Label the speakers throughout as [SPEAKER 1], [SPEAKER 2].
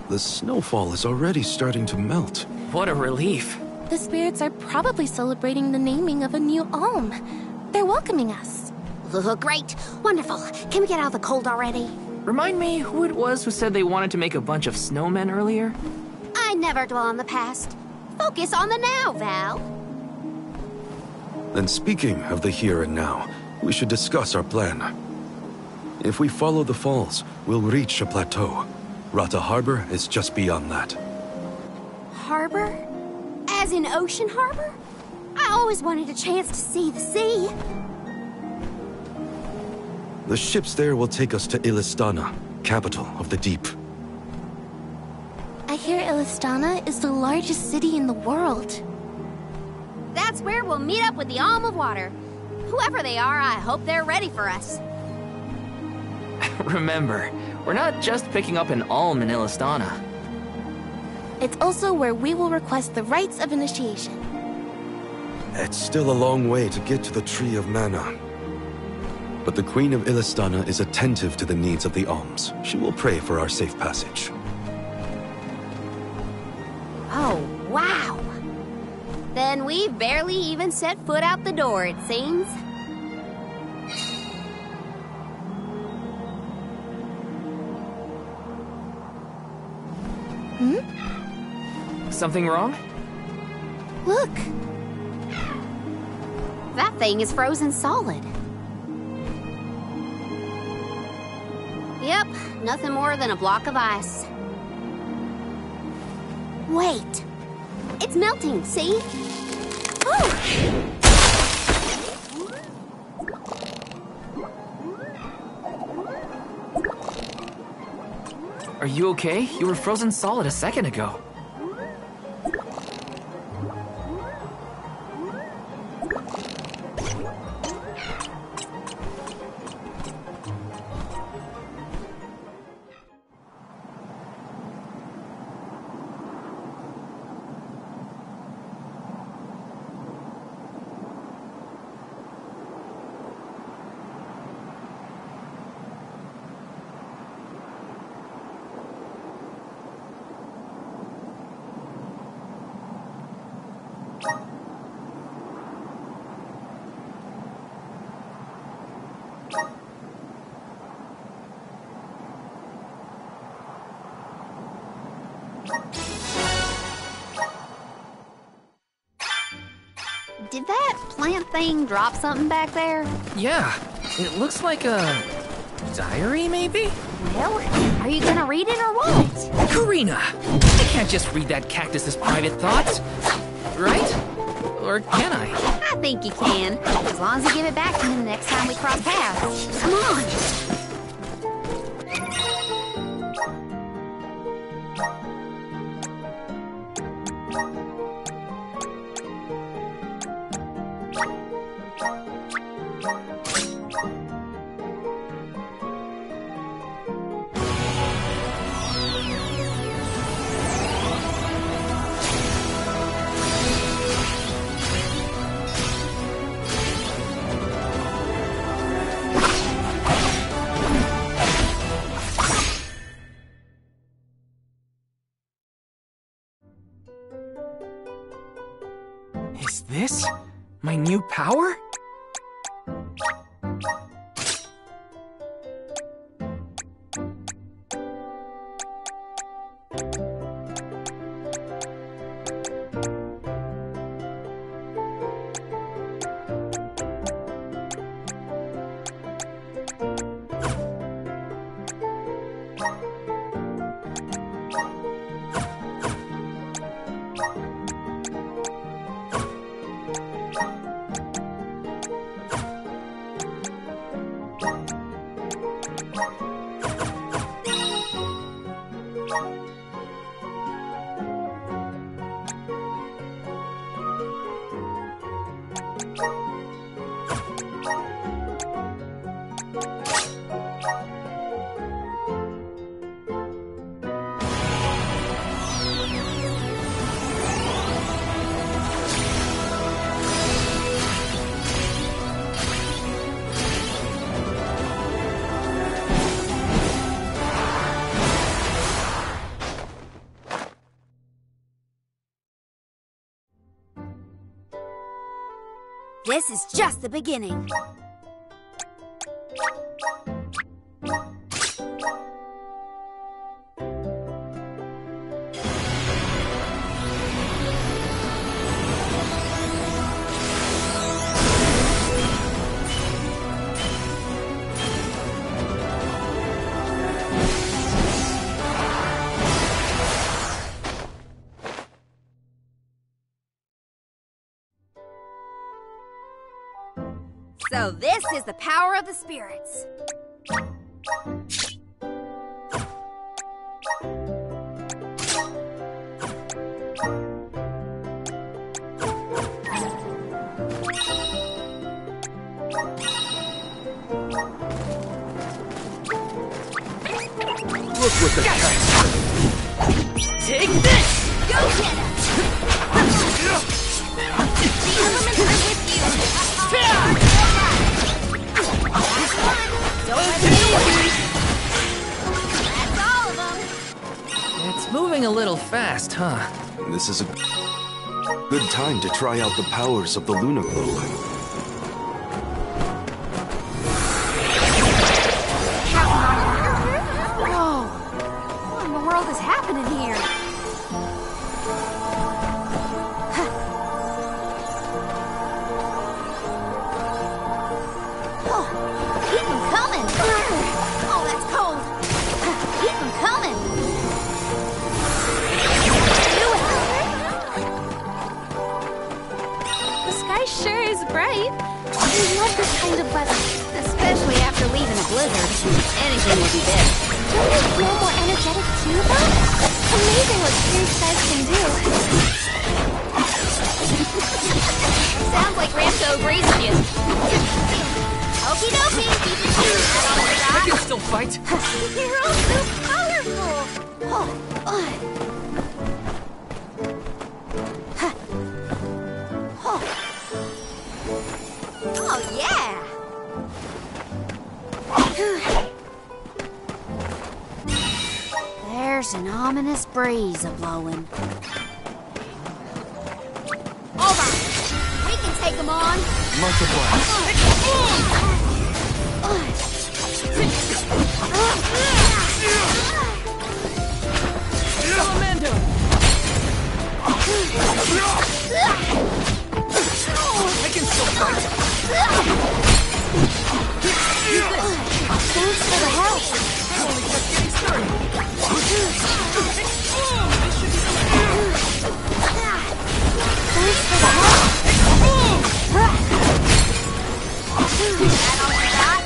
[SPEAKER 1] The snowfall is already starting to melt.
[SPEAKER 2] What a relief.
[SPEAKER 3] The spirits are probably celebrating the naming of a new Alm. They're welcoming us.
[SPEAKER 4] Great. Wonderful. Can we get out of the cold already?
[SPEAKER 2] Remind me who it was who said they wanted to make a bunch of snowmen earlier?
[SPEAKER 4] I never dwell on the past. Focus on the now, Val.
[SPEAKER 1] And speaking of the here and now, we should discuss our plan. If we follow the falls, we'll reach a plateau. Rata Harbor is just beyond that.
[SPEAKER 4] Harbor? As in Ocean Harbor? I always wanted a chance to see the sea.
[SPEAKER 1] The ships there will take us to Illistana, capital of the deep.
[SPEAKER 3] I hear Illistana is the largest city in the world.
[SPEAKER 4] That's where we'll meet up with the Alm of Water. Whoever they are, I hope they're ready for us.
[SPEAKER 2] Remember, we're not just picking up an Alm in Illistana.
[SPEAKER 3] It's also where we will request the rites of initiation.
[SPEAKER 1] It's still a long way to get to the Tree of Mana. But the Queen of Illistana is attentive to the needs of the Alms. She will pray for our safe passage.
[SPEAKER 4] Oh, wow. Then we've barely even set foot out the door, it seems.
[SPEAKER 2] Something wrong?
[SPEAKER 3] Look!
[SPEAKER 4] That thing is frozen solid. Yep, nothing more than a block of ice. Wait! It's melting, see? Oh!
[SPEAKER 2] Are you okay? You were frozen solid a second ago.
[SPEAKER 4] Did that plant thing drop something back there?
[SPEAKER 2] Yeah, it looks like a diary, maybe?
[SPEAKER 4] Well, are you gonna read it or what?
[SPEAKER 2] Karina! I can't just read that cactus's private thoughts, right? Or can I?
[SPEAKER 4] I think you can, as long as you give it back to me the next time we cross paths. Come on!
[SPEAKER 2] Is this my new power?
[SPEAKER 4] This is just the beginning. So this is the power of the spirits.
[SPEAKER 1] Look what the cat.
[SPEAKER 2] Take this!
[SPEAKER 4] Go get it! The elements are with you. Don't let it get away. That's all of them.
[SPEAKER 2] It's moving a little fast, huh?
[SPEAKER 1] This is a good time to try out the powers of the Luna Globe.
[SPEAKER 4] Whoa! What in the world is happening here? Oh, keep them coming! Oh, that's cold! Keep them coming!
[SPEAKER 3] The sky sure is bright. I love this kind of weather.
[SPEAKER 4] Especially after leaving a blizzard. Anything will be better.
[SPEAKER 3] Don't you feel more energetic too, though? Amazing what clear skies can do.
[SPEAKER 4] Sounds like Ramco agrees with you. Okie dokie, keep it cute.
[SPEAKER 2] I can still fight.
[SPEAKER 4] You're all so powerful. Oh, yeah. There's an ominous breeze a-blowing. Over! We can take them on!
[SPEAKER 2] Salamando! I can still fight.
[SPEAKER 3] Thanks for the help.
[SPEAKER 2] I'm only just getting started.
[SPEAKER 3] Thanks for the help.
[SPEAKER 4] That all you got?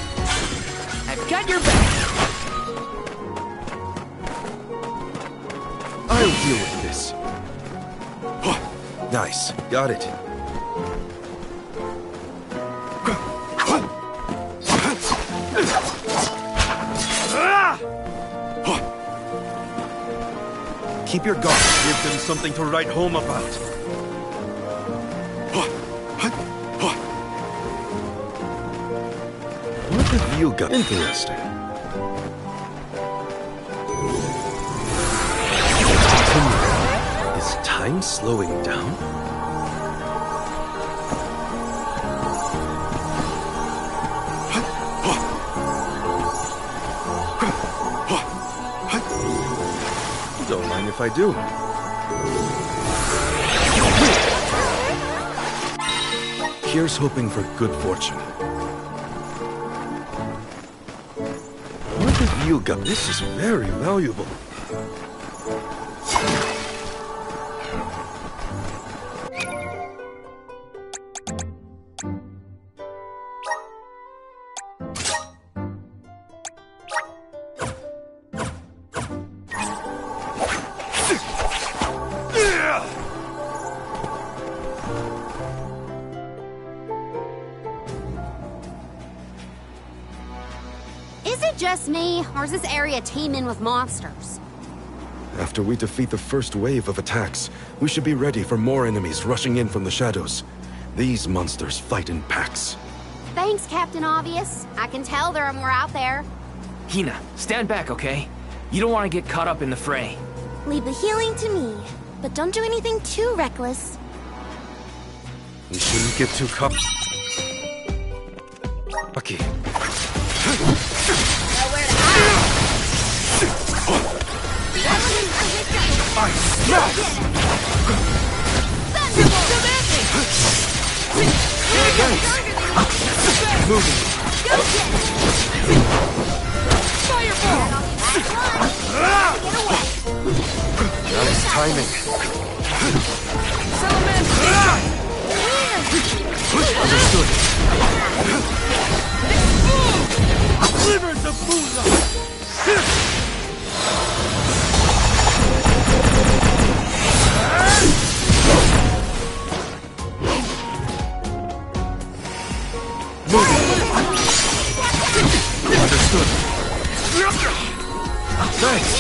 [SPEAKER 2] I've got your back.
[SPEAKER 1] I'll deal with this. Nice. Got it. Keep your guard. Give them something to write home about. What have you got? Interesting. Is time slowing down? Don't mind if I do. Here's hoping for good fortune. What have you got? This is very valuable.
[SPEAKER 4] Is it just me, or is this area teeming with monsters?
[SPEAKER 1] After we defeat the first wave of attacks, we should be ready for more enemies rushing in from the shadows. These monsters fight in packs.
[SPEAKER 4] Thanks, Captain Obvious. I can tell there are more out there.
[SPEAKER 2] Hina, stand back, okay? You don't want to get caught up in the fray.
[SPEAKER 3] Leave the healing to me, but don't do anything too reckless.
[SPEAKER 1] We shouldn't get too Bucky.
[SPEAKER 4] Nowhere to hide.
[SPEAKER 1] I smash!
[SPEAKER 4] Thunderbolt!
[SPEAKER 1] Moving.
[SPEAKER 4] Go get it! Fireball! Get away!
[SPEAKER 1] Nice timing. Understood. Deliver the moolah! Understood. Thanks.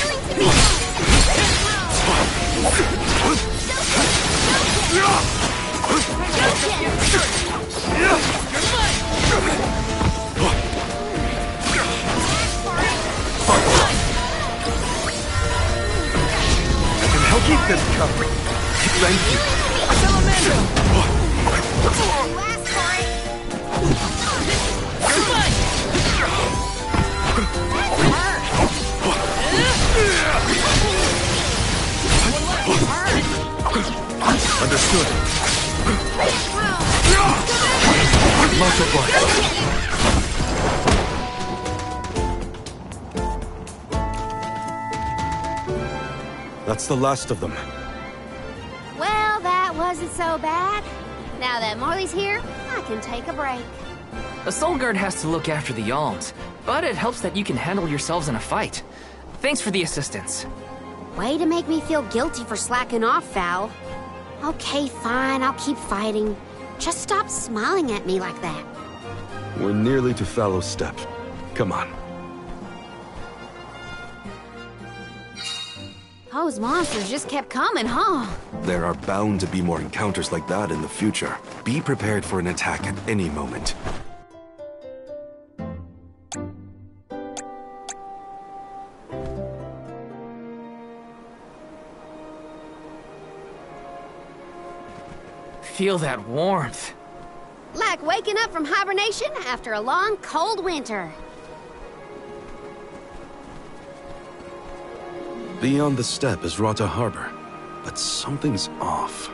[SPEAKER 1] I can help keep them covered. Thank you.
[SPEAKER 4] Last for it!
[SPEAKER 1] Understood. Lots of luck. That's the last of them.
[SPEAKER 4] Well, that wasn't so bad. Now that Morley's here, I can take a break.
[SPEAKER 2] A soul guard has to look after the alms, but it helps that you can handle yourselves in a fight. Thanks for the assistance.
[SPEAKER 4] Way to make me feel guilty for slacking off, Val. Okay, fine, I'll keep fighting. Just stop smiling at me like that.
[SPEAKER 1] We're nearly to Fallow Step. Come on.
[SPEAKER 4] Those monsters just kept coming, huh?
[SPEAKER 1] There are bound to be more encounters like that in the future. Be prepared for an attack at any moment.
[SPEAKER 2] Feel that warmth.
[SPEAKER 4] Like waking up from hibernation after a long, cold winter.
[SPEAKER 1] Beyond the steppe is Rata Harbor, but something's off.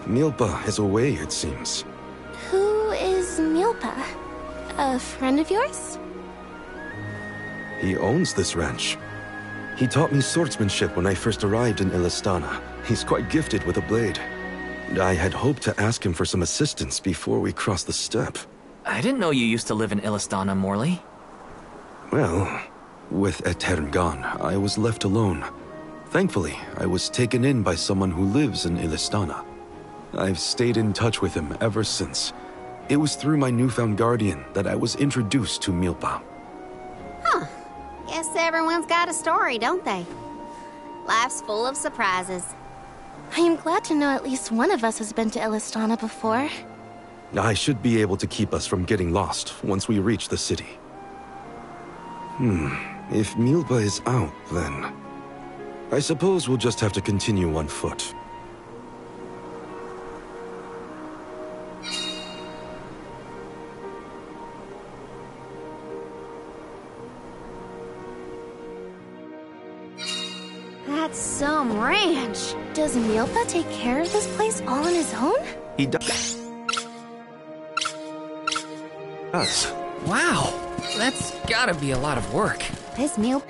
[SPEAKER 1] Milpa is away, it seems.
[SPEAKER 3] Who is Milpa? A friend of yours?
[SPEAKER 1] He owns this ranch. He taught me swordsmanship when I first arrived in Illistana. He's quite gifted with a blade. And I had hoped to ask him for some assistance before we crossed the steppe.
[SPEAKER 2] I didn't know you used to live in Illistana, Morley.
[SPEAKER 1] Well, with Etern gone, I was left alone. Thankfully, I was taken in by someone who lives in Illistana. I've stayed in touch with him ever since. It was through my newfound guardian that I was introduced to Milpa.
[SPEAKER 4] Huh. Guess everyone's got a story, don't they? Life's full of surprises.
[SPEAKER 3] I am glad to know at least one of us has been to Illistana before.
[SPEAKER 1] I should be able to keep us from getting lost once we reach the city. If Milpa is out, then I suppose we'll just have to continue on foot.
[SPEAKER 4] That's some ranch.
[SPEAKER 3] Does Milpa take care of this place all on his own?
[SPEAKER 1] He does.
[SPEAKER 2] Wow, that's gotta be a lot of work.
[SPEAKER 4] This meal...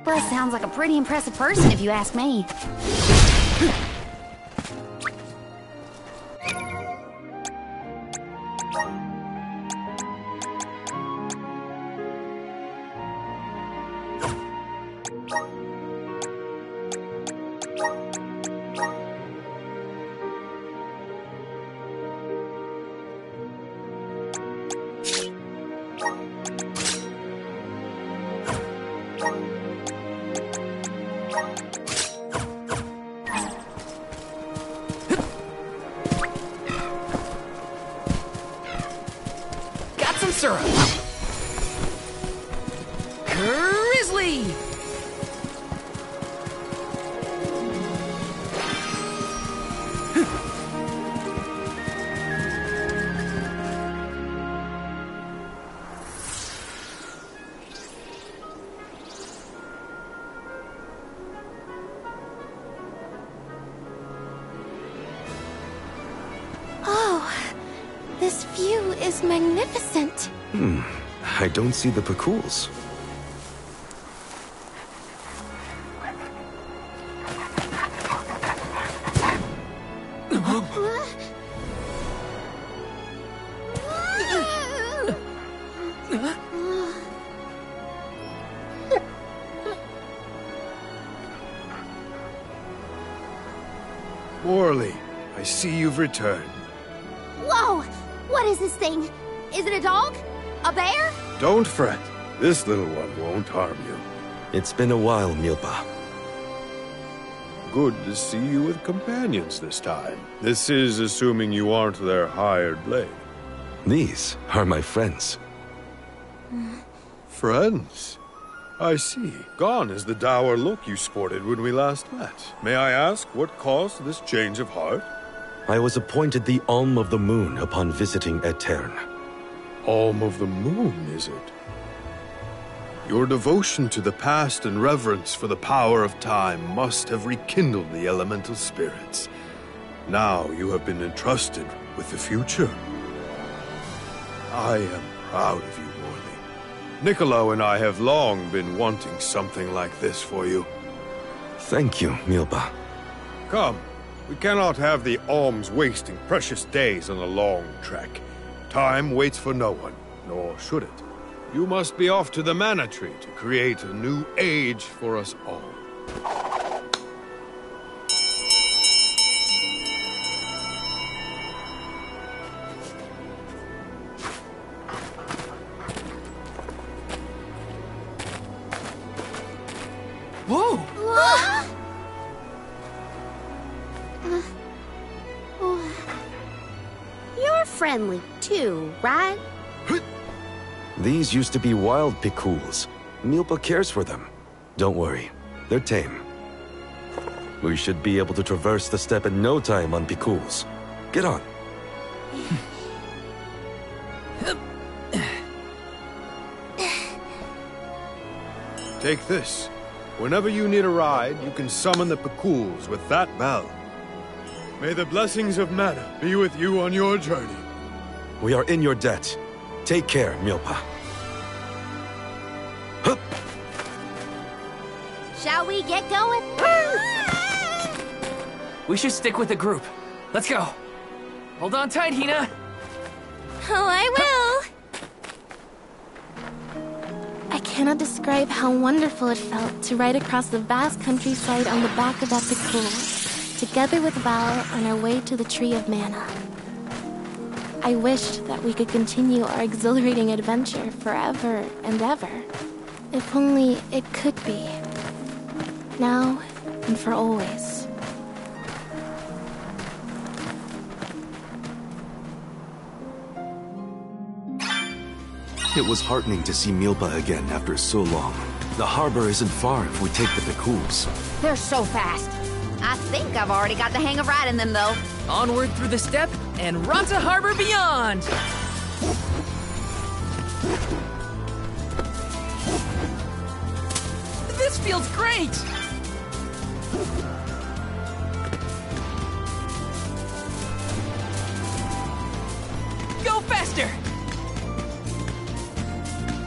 [SPEAKER 4] Milpa sounds like a pretty impressive person if you ask me.
[SPEAKER 2] Syrup. Grizzly!
[SPEAKER 3] Oh, this view is magnificent.
[SPEAKER 1] I don't see the Pekuls.
[SPEAKER 5] Morley, I see you've returned.
[SPEAKER 4] Whoa! What is this thing? Is it a dog? A bear?
[SPEAKER 5] Don't fret. This little one won't harm you.
[SPEAKER 1] It's been a while, Milpa.
[SPEAKER 5] Good to see you with companions this time. This is assuming you aren't their hired blade.
[SPEAKER 1] These are my friends.
[SPEAKER 5] Friends? I see. Gone is the dour look you sported when we last met. May I ask what caused this change of heart?
[SPEAKER 1] I was appointed the Alm of the Moon upon visiting Aetern.
[SPEAKER 5] Alm of the Moon, is it? Your devotion to the past and reverence for the power of time must have rekindled the elemental spirits. Now you have been entrusted with the future. I am proud of you, Morley. Niccolo and I have long been wanting something like this for you.
[SPEAKER 1] Thank you, Milpa.
[SPEAKER 5] Come, we cannot have the alms wasting precious days on a long trek. Time waits for no one, nor should it. You must be off to the Mana Tree to create a new age for us all.
[SPEAKER 2] Whoa!
[SPEAKER 4] You're friendly too, right?
[SPEAKER 1] These used to be wild Pekuls. Milpa cares for them. Don't worry, they're tame. We should be able to traverse the steppe in no time on Pekuls. Get on.
[SPEAKER 5] Take this. Whenever you need a ride, you can summon the Pekuls with that bell. May the blessings of Mana be with you on your journey.
[SPEAKER 1] We are in your debt. Take care, Milpa. Hup!
[SPEAKER 4] Shall we get going?
[SPEAKER 2] We should stick with the group. Let's go. Hold on tight, Hina.
[SPEAKER 3] Oh, I will! I cannot describe how wonderful it felt to ride across the vast countryside on the back of that Pekul, together with Val on our way to the Tree of Mana. I wished that we could continue our exhilarating adventure forever and ever. If only it could be. Now and for always.
[SPEAKER 1] It was heartening to see Milpa again after so long. The harbor isn't far if we take the Pekuls.
[SPEAKER 4] They're so fast. I think I've already got the hang of riding them, though.
[SPEAKER 2] Onward through the steppe and Ranta Harbor beyond! This feels great! Go faster!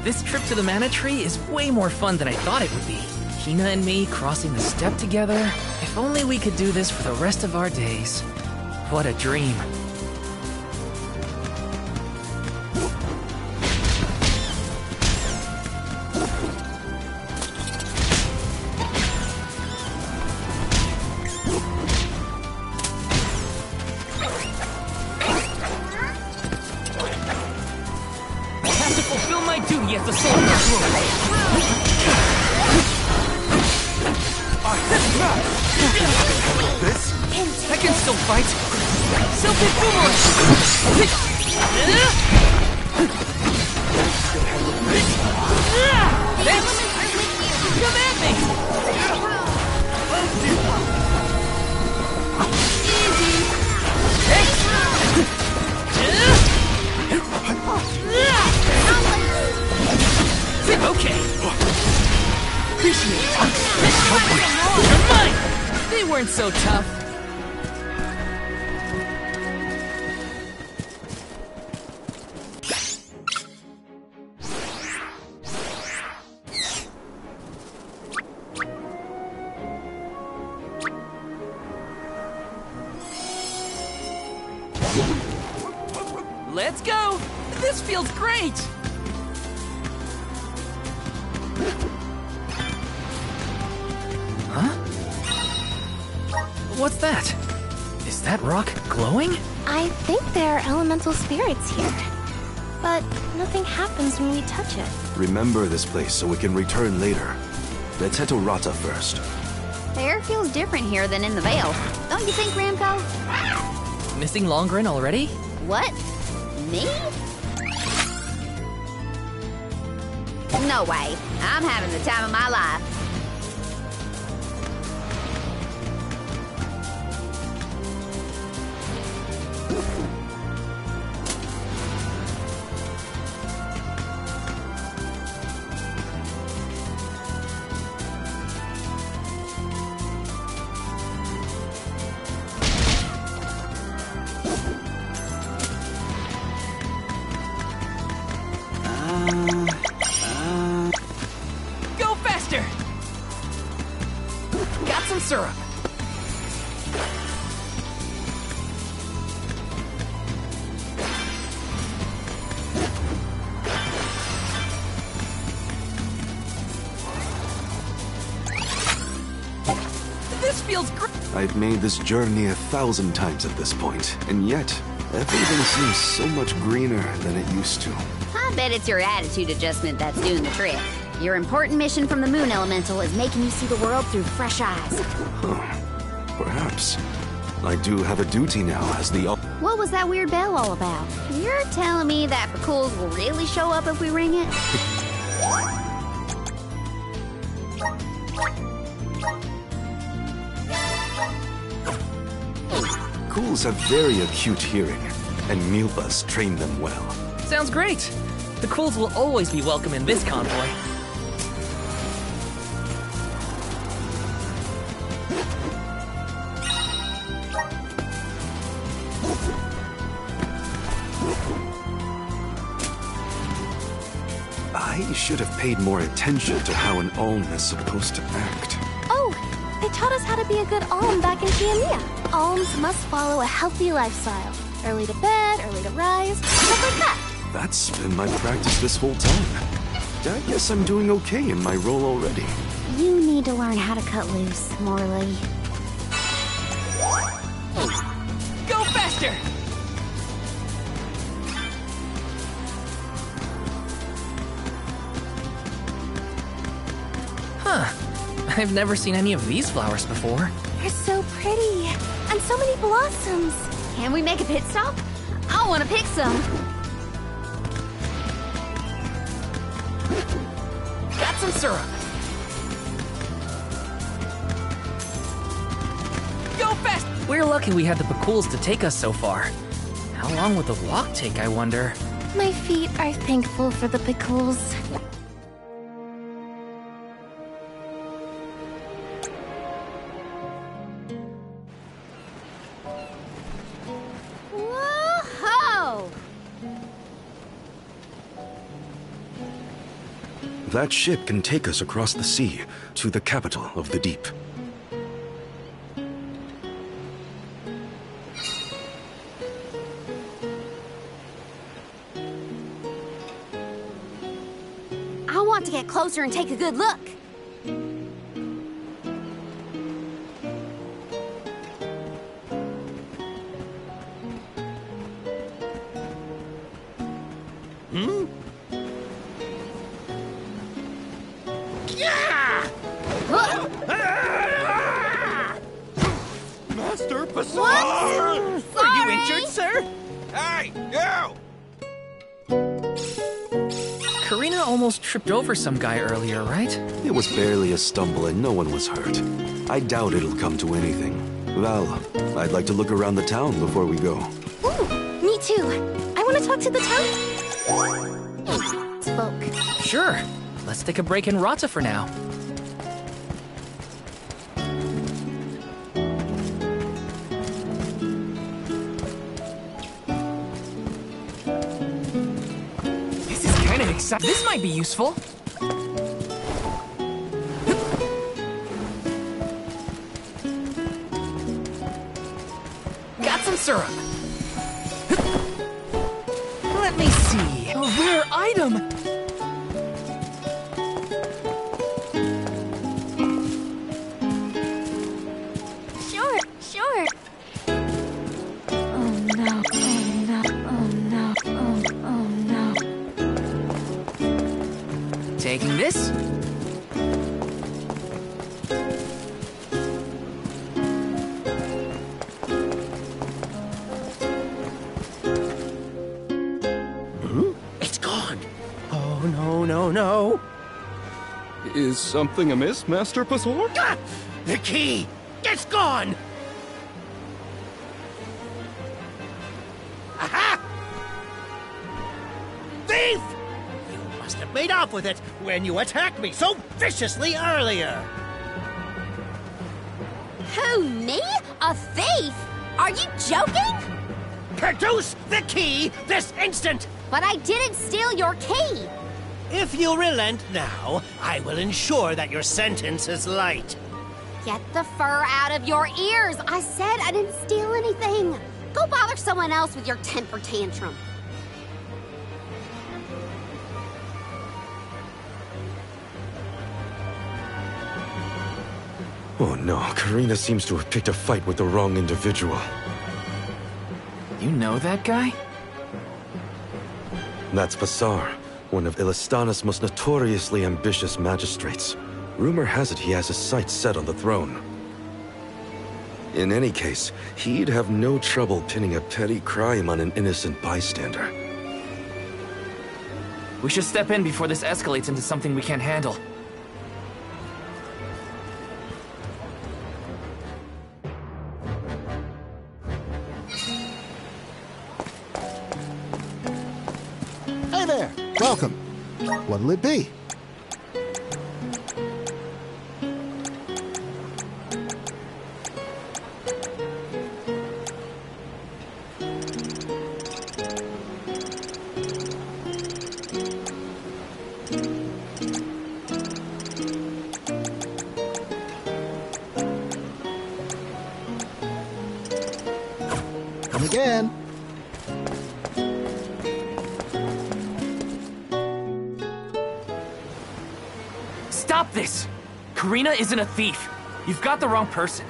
[SPEAKER 2] This trip to the Mana Tree is way more fun than I thought it would be. Hina and me crossing the steppe together. If only we could do this for the rest of our days. What a dream.
[SPEAKER 6] As the soldier
[SPEAKER 2] I can still fight. Celtic boomerang. Thanks. Come at me. Easy. Thanks. Okay. Appreciate it. You're mine. They weren't so tough. Let's go. This feels great. Huh? What's that? Is that rock glowing?
[SPEAKER 3] I think there are elemental spirits here. But nothing happens when we touch it.
[SPEAKER 1] Remember this place so we can return later. Let's head to Rata first.
[SPEAKER 4] The air feels different here than in the Vale. Don't you think, Ramco?
[SPEAKER 2] Missing Longren already?
[SPEAKER 4] What? Me? No way. I'm having the time of my life.
[SPEAKER 2] Go faster! Got some syrup. This feels great.
[SPEAKER 1] I've made this journey 1,000 times at this point, and yet, everything seems so much greener than it used to.
[SPEAKER 4] I bet it's your attitude adjustment that's doing the trick. Your important mission from the Moon Elemental is making you see the world through fresh eyes.
[SPEAKER 1] Huh. Perhaps. I do have a duty now as the...
[SPEAKER 4] What was that weird bell all about? You're telling me that Pacools will really show up if we ring it?
[SPEAKER 1] Ghouls have very acute hearing, and Milpas trained them well.
[SPEAKER 2] Sounds great. The Quills will always be welcome in this convoy.
[SPEAKER 1] I should have paid more attention to how an Alm is supposed to act.
[SPEAKER 3] Oh, they taught us how to be a good Alm back in Kiamia. Alms must follow a healthy lifestyle. Early to bed, early to rise, stuff like that.
[SPEAKER 1] That's been my practice this whole time. I guess I'm doing okay in my role already.
[SPEAKER 4] You need to learn how to cut loose, Morley.
[SPEAKER 2] Go faster! Huh. I've never seen any of these flowers before.
[SPEAKER 3] They're so pretty. And so many blossoms.
[SPEAKER 4] Can we make a pit stop? I want to pick some.
[SPEAKER 2] Got some syrup. Go fast! We're lucky we had the Pacools to take us so far. How long would the walk take, I wonder?
[SPEAKER 3] My feet are thankful for the pickles.
[SPEAKER 4] Whoa-ho!
[SPEAKER 1] That ship can take us across the sea to the capital of the deep.
[SPEAKER 4] I want to get closer and take a good look.
[SPEAKER 6] Master Bazaar!
[SPEAKER 4] Are
[SPEAKER 6] you injured, sir? Hey, you!
[SPEAKER 2] Karina almost tripped over some guy earlier, right?
[SPEAKER 1] It was barely a stumble and no one was hurt. I doubt it'll come to anything. Val, I'd like to look around the town before we go.
[SPEAKER 3] Ooh, me too. I want to talk to the town folk.
[SPEAKER 2] Sure. Let's take a break in Rata for now. This is kind of exciting. This might be useful. Got some syrup. Let me see. A rare item.
[SPEAKER 3] Sure. Oh no, oh no.
[SPEAKER 2] Taking this.
[SPEAKER 6] It's gone. Oh, no.
[SPEAKER 7] Is something amiss, Master Bazaar?
[SPEAKER 6] Ah! The key! It's gone! Aha! Thief! You must have made off with it when you attacked me so viciously earlier.
[SPEAKER 4] Who, me? A thief? Are you joking?
[SPEAKER 6] Produce the key this instant!
[SPEAKER 4] But I didn't steal your key.
[SPEAKER 6] If you relent now, I will ensure that your sentence is light.
[SPEAKER 4] Get the fur out of your ears. I said I didn't steal anything. Go bother someone else with your temper tantrum.
[SPEAKER 1] Oh no, Karina seems to have picked a fight with the wrong individual.
[SPEAKER 2] You know that guy?
[SPEAKER 1] That's Bassar, one of Illistana's most notoriously ambitious magistrates. Rumor has it he has his sights set on the throne. In any case, he'd have no trouble pinning a petty crime on an innocent bystander.
[SPEAKER 2] We should step in before this escalates into something we can't handle.
[SPEAKER 8] Hey there! Welcome. What'll it be? Come again.
[SPEAKER 2] Stop this! Karina isn't a thief. You've got the wrong person.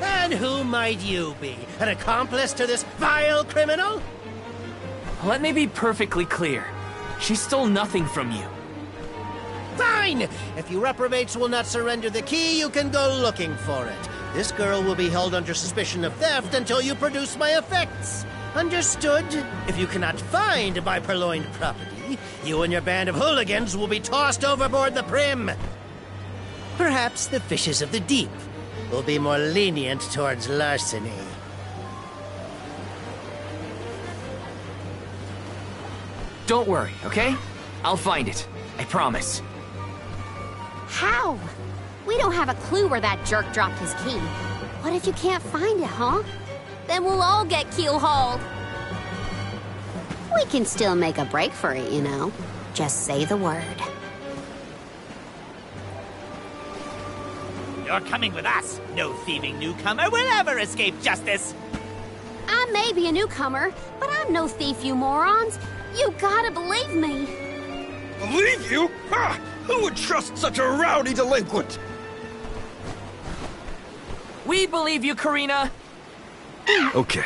[SPEAKER 6] And who might you be? An accomplice to this vile criminal?
[SPEAKER 2] Let me be perfectly clear. She stole nothing from you.
[SPEAKER 6] Fine! If you reprobates will not surrender the key, you can go looking for it. This girl will be held under suspicion of theft until you produce my effects. Understood? If you cannot find my purloined property, you and your band of hooligans will be tossed overboard the Prim. Perhaps the fishes of the deep will be more lenient towards larceny.
[SPEAKER 2] Don't worry, okay? I'll find it. I promise.
[SPEAKER 4] How? We don't have a clue where that jerk dropped his key. What if you can't find it, huh? Then we'll all get keel-hauled. We can still make a break for it, you know. Just say the word.
[SPEAKER 9] You're coming with us. No thieving newcomer will ever escape justice.
[SPEAKER 4] I may be a newcomer, but I'm no thief, you morons. You gotta believe me.
[SPEAKER 10] Believe you? Ha! Who would trust such a rowdy delinquent?
[SPEAKER 2] We believe you, Karina.
[SPEAKER 1] Okay.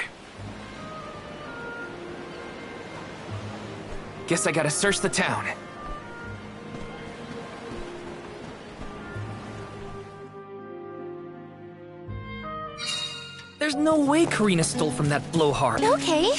[SPEAKER 2] Guess I gotta search the town. There's no way Karina stole from that blowhard.
[SPEAKER 3] Okay.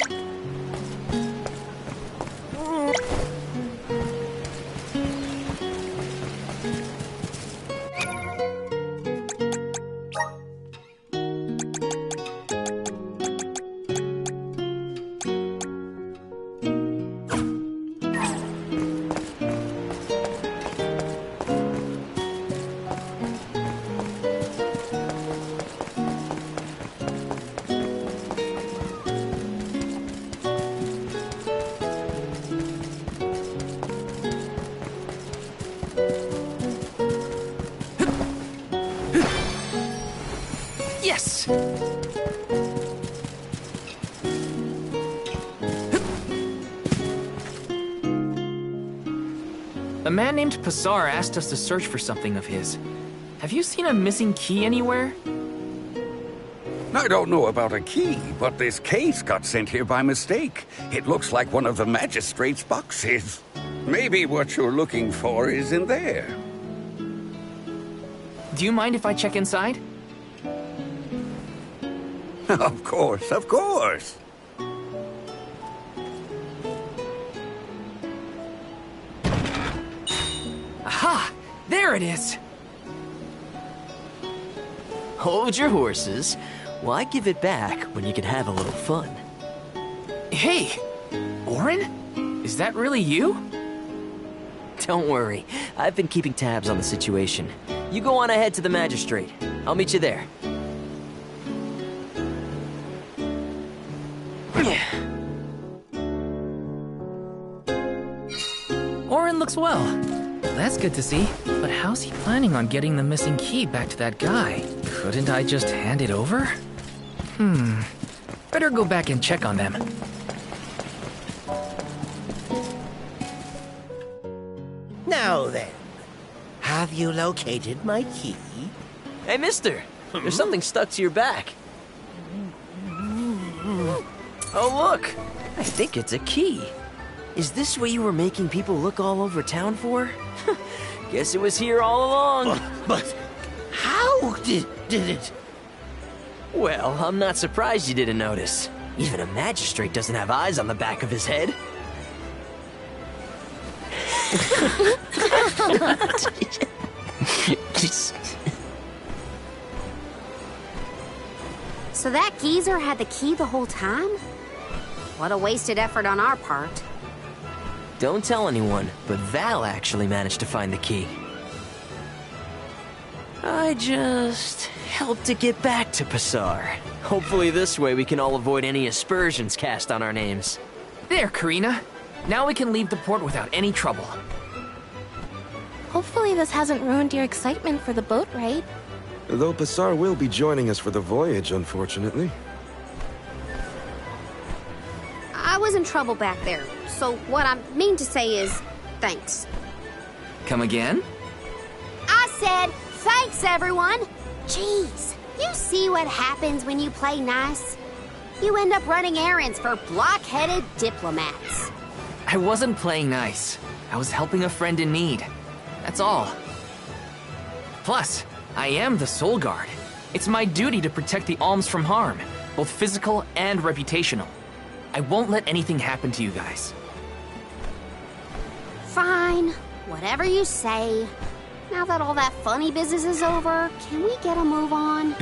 [SPEAKER 2] Yes! A man named Pasar asked us to search for something of his. Have you seen a missing key anywhere?
[SPEAKER 10] I don't know about a key, but this case got sent here by mistake. It looks like one of the magistrate's boxes. Maybe what you're looking for is in there.
[SPEAKER 2] Do you mind if I check inside?
[SPEAKER 10] Of course, of course.
[SPEAKER 2] Aha! There it is!
[SPEAKER 11] Hold your horses. Why give it back when you can have a little fun?
[SPEAKER 2] Hey! Orin? Is that really you?
[SPEAKER 11] Don't worry. I've been keeping tabs on the situation. You go on ahead to the magistrate. I'll meet you there.
[SPEAKER 2] Orin looks well. That's good to see. But how's he planning on getting the missing key back to that guy? Couldn't I just hand it over? Better go back and check on them.
[SPEAKER 6] Now then, have you located my key?
[SPEAKER 11] Hey, mister! There's something stuck to your back. Oh, look! I think it's a key. Is this what you were making people look all over town for? Guess it was here all along.
[SPEAKER 6] But how did it...
[SPEAKER 11] Well, I'm not surprised you didn't notice. Even a magistrate doesn't have eyes on the back of his head.
[SPEAKER 4] So that geezer had the key the whole time? What a wasted effort on our part.
[SPEAKER 11] Don't tell anyone, but Val actually managed to find the key. I just helped to get back to Pasar. Hopefully this way we can all avoid any aspersions cast on our names.
[SPEAKER 2] There, Karina. Now we can leave the port without any trouble.
[SPEAKER 3] Hopefully this hasn't ruined your excitement for the boat ride.
[SPEAKER 1] Though Pasar will be joining us for the voyage, unfortunately.
[SPEAKER 4] I was in trouble back there, so what I mean to say is, thanks.
[SPEAKER 2] Come again?
[SPEAKER 4] I said, thanks everyone! Jeez, you see what happens when you play nice? You end up running errands for block-headed diplomats.
[SPEAKER 2] I wasn't playing nice. I was helping a friend in need. That's all. Plus, I am the Soul Guard. It's my duty to protect the alms from harm, both physical and reputational. I won't let anything happen to you guys.
[SPEAKER 4] Fine, whatever you say. Now that all that funny business is over, can we get a move on?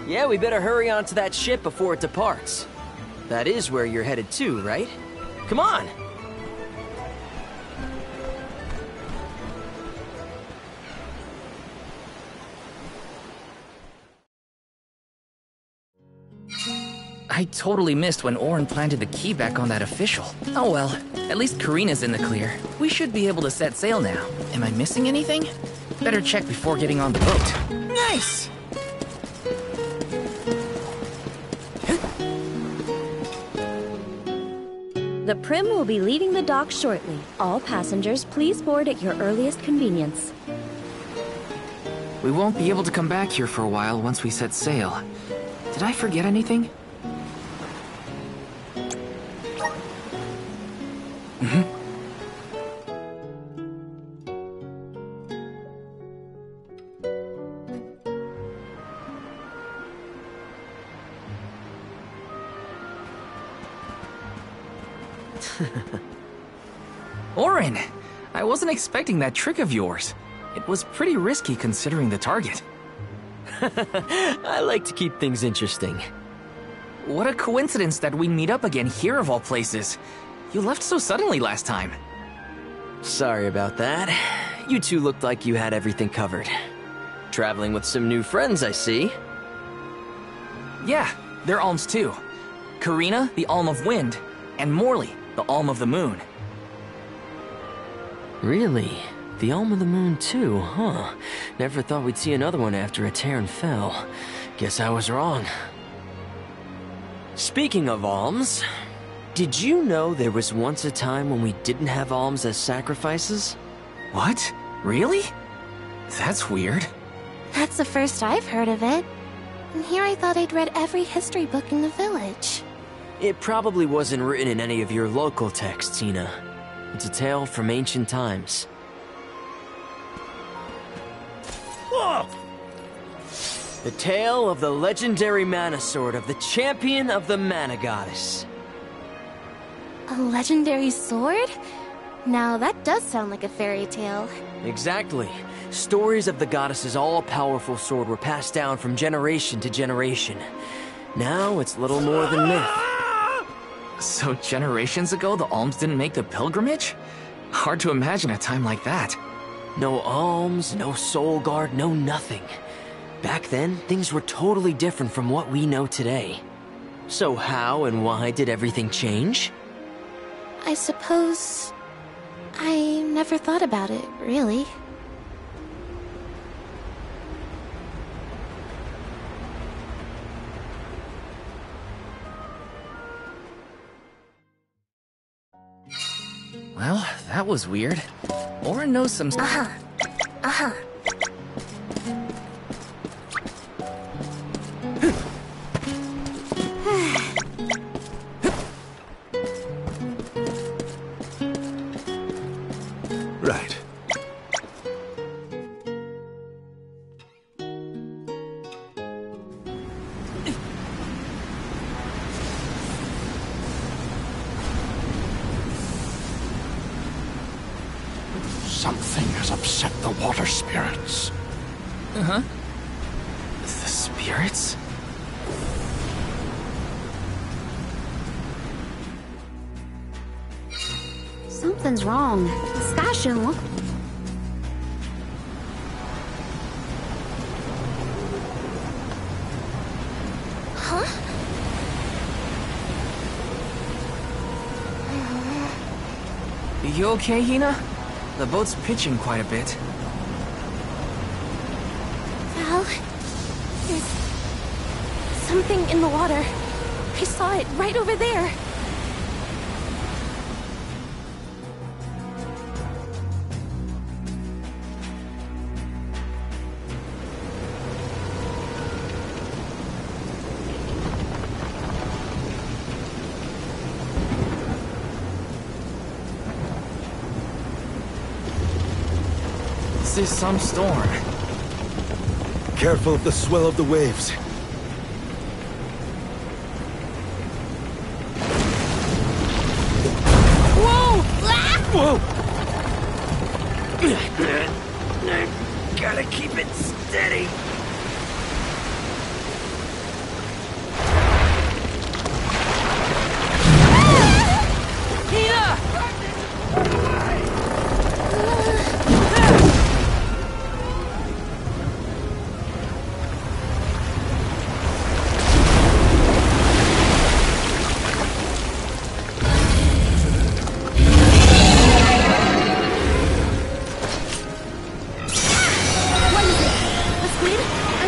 [SPEAKER 11] Yeah, we better hurry on to that ship before it departs. That is where you're headed to, right? Come on!
[SPEAKER 2] I totally missed when Orin planted the key back on that official. Oh well, at least Karina's in the clear. We should be able to set sail now. Am I missing anything? Better check before getting on the boat. Nice!
[SPEAKER 12] The Prim will be leaving the dock shortly. All passengers, please board at your earliest convenience.
[SPEAKER 2] We won't be able to come back here for a while once we set sail. Did I forget anything? Orin! I wasn't expecting that trick of yours. It was pretty risky considering the target.
[SPEAKER 11] I like to keep things interesting.
[SPEAKER 2] What a coincidence that we meet up again here of all places. You left so suddenly last time.
[SPEAKER 11] Sorry about that. You two looked like you had everything covered. Traveling with some new friends, I see.
[SPEAKER 2] Yeah, they're Alms too. Karina, the Alm of Wind, and Morley, the Alm of the Moon.
[SPEAKER 11] Really? The Alm of the Moon too, huh? Never thought we'd see another one after a Terran fell. Guess I was wrong. Speaking of alms, did you know there was once a time when we didn't have alms as sacrifices?
[SPEAKER 2] What? Really? That's weird.
[SPEAKER 3] That's the first I've heard of it. And here I thought I'd read every history book in the village.
[SPEAKER 11] It probably wasn't written in any of your local texts, Ina. It's a tale from ancient times.
[SPEAKER 6] Whoa!
[SPEAKER 11] The tale of the legendary mana sword of the champion of the mana goddess.
[SPEAKER 3] A legendary sword? Now that does sound like a fairy tale.
[SPEAKER 11] Exactly. Stories of the goddess's all-powerful sword were passed down from generation to generation. Now it's little more than myth.
[SPEAKER 2] So generations ago, the Alms didn't make the pilgrimage? Hard to imagine a time like that.
[SPEAKER 11] No alms, no soul guard, no nothing. Back then, things were totally different from what we know today. So how and why did everything change?
[SPEAKER 3] I suppose... I never thought about it, really.
[SPEAKER 2] Well, that was weird. Orin knows some...
[SPEAKER 1] Right.
[SPEAKER 13] Something has upset the water spirits.
[SPEAKER 2] Uh-huh. The spirits?
[SPEAKER 4] Something's wrong. The sky shouldn't look...
[SPEAKER 3] Huh?
[SPEAKER 2] You okay, Hina? The boat's pitching quite a bit.
[SPEAKER 3] Val, there's something in the water. I saw it right over there.
[SPEAKER 2] This is some storm.
[SPEAKER 1] Careful of the swell of the waves.
[SPEAKER 3] Whoa!
[SPEAKER 1] Whoa!
[SPEAKER 11] Gotta keep it steady.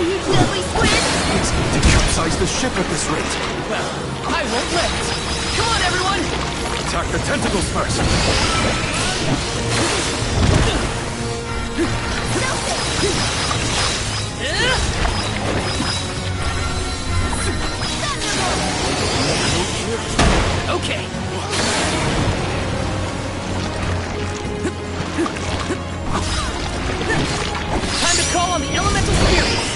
[SPEAKER 4] you lovely squid!
[SPEAKER 13] It's going to capsize the ship at this rate.
[SPEAKER 2] Well, I won't let it. Come on, everyone!
[SPEAKER 13] Attack the tentacles first.
[SPEAKER 2] Okay. Time to call on the elemental spirits.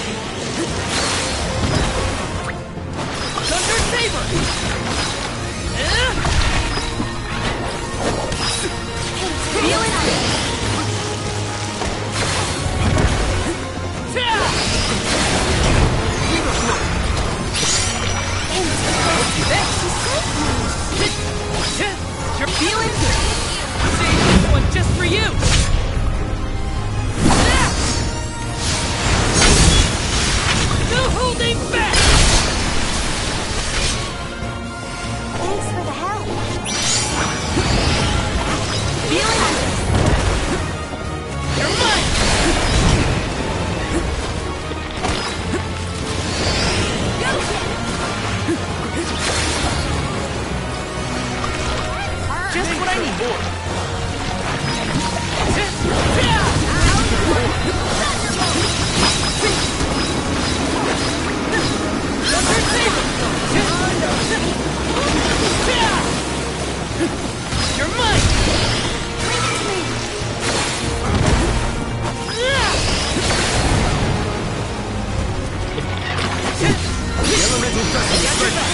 [SPEAKER 2] Thunder Saber.
[SPEAKER 4] Feel it!
[SPEAKER 2] You're feeling good. Save this one just for you. No holding back.
[SPEAKER 4] Thanks for the help. Feeling it!
[SPEAKER 2] You're mine. Just what I need. You're mine.
[SPEAKER 13] The elemental vessel is ready.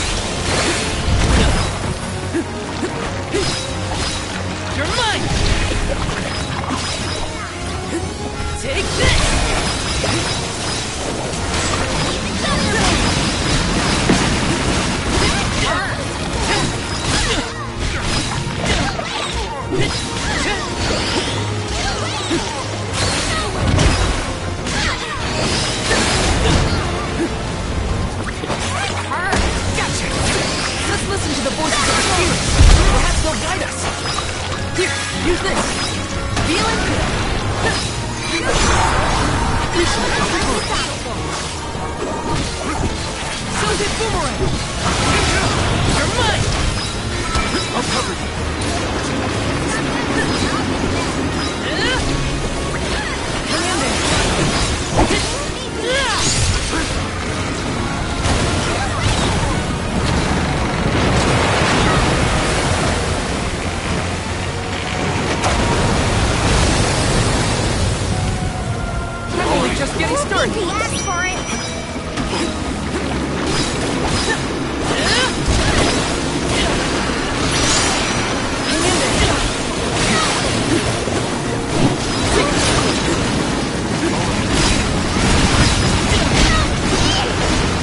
[SPEAKER 2] You're mine! Take this! Gotcha! Let's listen to the voices of the spirits. Perhaps they'll guide us. Here, use this. Feeling good. So did Boomerang. You're mine.
[SPEAKER 13] I'll cover you.
[SPEAKER 2] Just getting started.
[SPEAKER 4] He asked for it.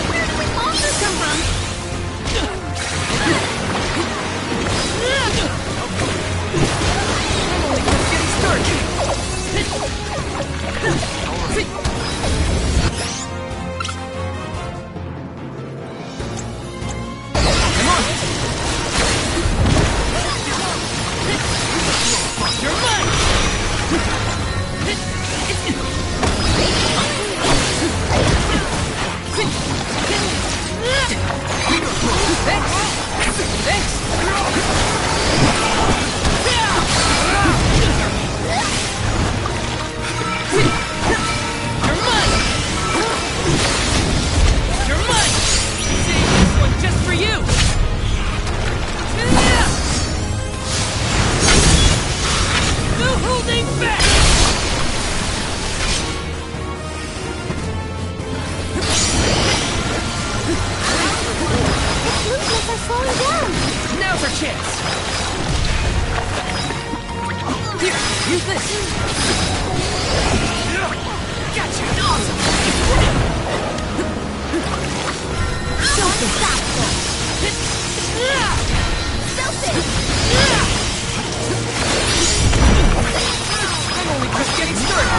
[SPEAKER 4] Where did we monsters come from?
[SPEAKER 2] Just getting started. You're mine! Thanks! You're mine! You're mine! Save this one just for you! No holding back!
[SPEAKER 4] Its movements are slowing down.
[SPEAKER 2] Now's our chance! Here, use this! Gotcha! Awesome!
[SPEAKER 4] Unstoppable. Selfish.
[SPEAKER 2] I'm only just getting started!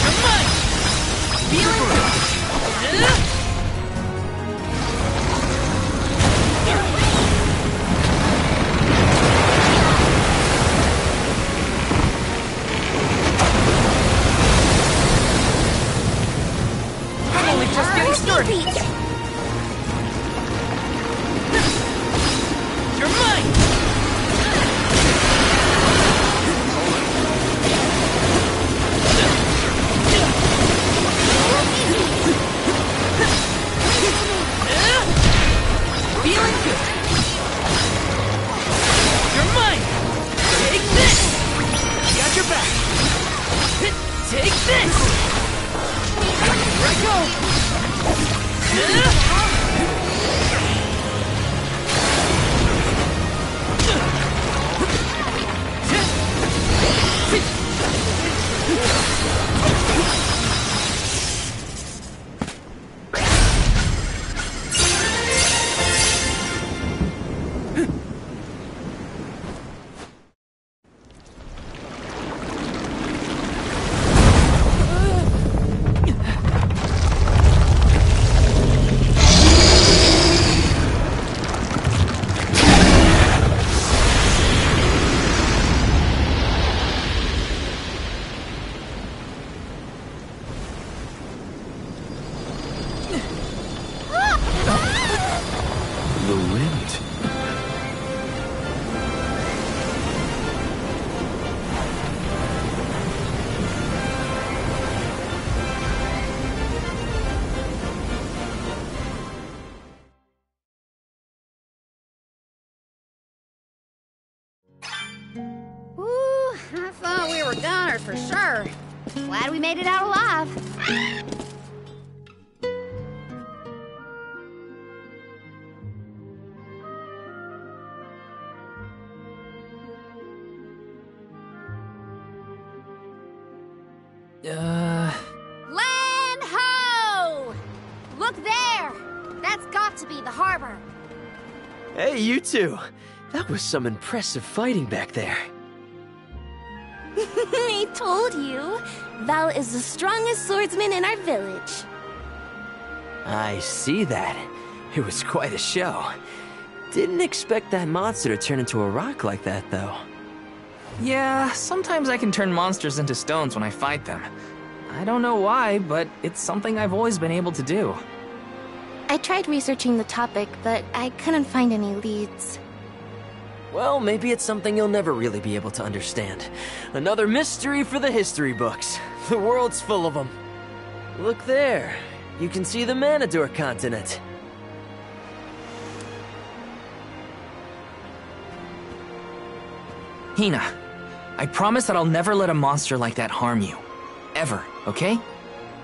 [SPEAKER 2] You're mine! Feeling good! sword! You're mine! Feeling good. You're mine! Take this! Got your back. Take this! Here I go!
[SPEAKER 1] The wind.
[SPEAKER 4] Ooh, I thought we were goners for sure. Glad we made it out alive. Land ho! Look there! That's got to be the harbor.
[SPEAKER 11] Hey, you two. That was some impressive fighting back there.
[SPEAKER 3] I told you. Val is the strongest swordsman in our village.
[SPEAKER 11] I see that. It was quite a show. Didn't expect that monster to turn into a rock like that, though.
[SPEAKER 2] Yeah, sometimes I can turn monsters into stones when I fight them. I don't know why, but it's something I've always been able to do.
[SPEAKER 3] I tried researching the topic, but I couldn't find any leads.
[SPEAKER 11] Well, maybe it's something you'll never really be able to understand. Another mystery for the history books. The world's full of them. Look there. You can see the Manador continent.
[SPEAKER 2] Hina, I promise that I'll never let a monster like that harm you. Ever, okay?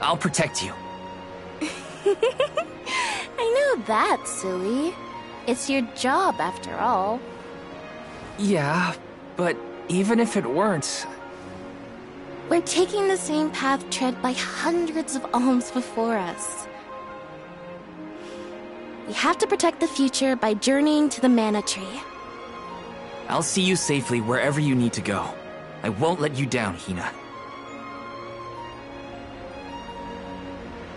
[SPEAKER 2] I'll protect you.
[SPEAKER 3] I know that, silly. It's your job, after all.
[SPEAKER 2] Yeah, but even if it weren't...
[SPEAKER 3] We're taking the same path tread by hundreds of alms before us. We have to protect the future by journeying to the Mana Tree.
[SPEAKER 2] I'll see you safely wherever you need to go. I won't let you down, Hina.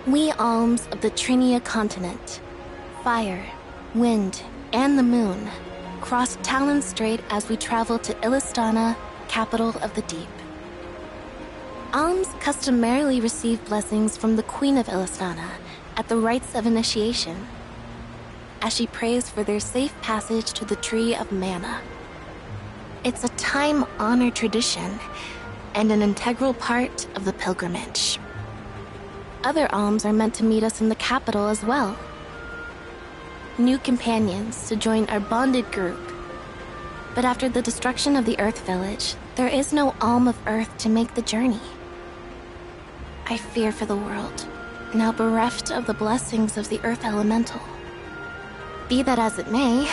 [SPEAKER 3] We alms of the Trinia continent, fire, wind, and the moon, cross Talon Strait as we travel to Illistana, capital of the deep. Alms customarily receive blessings from the Queen of Illistana at the rites of initiation, as she prays for their safe passage to the Tree of Mana. It's a time-honored tradition and an integral part of the pilgrimage. Other alms are meant to meet us in the capital as well. New companions to join our bonded group. But after the destruction of the Earth Village, there is no alm of Earth to make the journey. I fear for the world, now bereft of the blessings of the Earth Elemental. Be that as it may,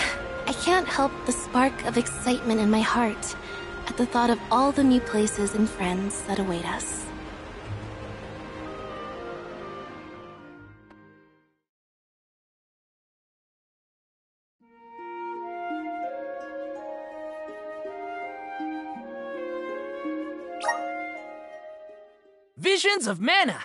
[SPEAKER 3] I can't help the spark of excitement in my heart at the thought of all the new places and friends that await us.
[SPEAKER 2] Visions of Mana!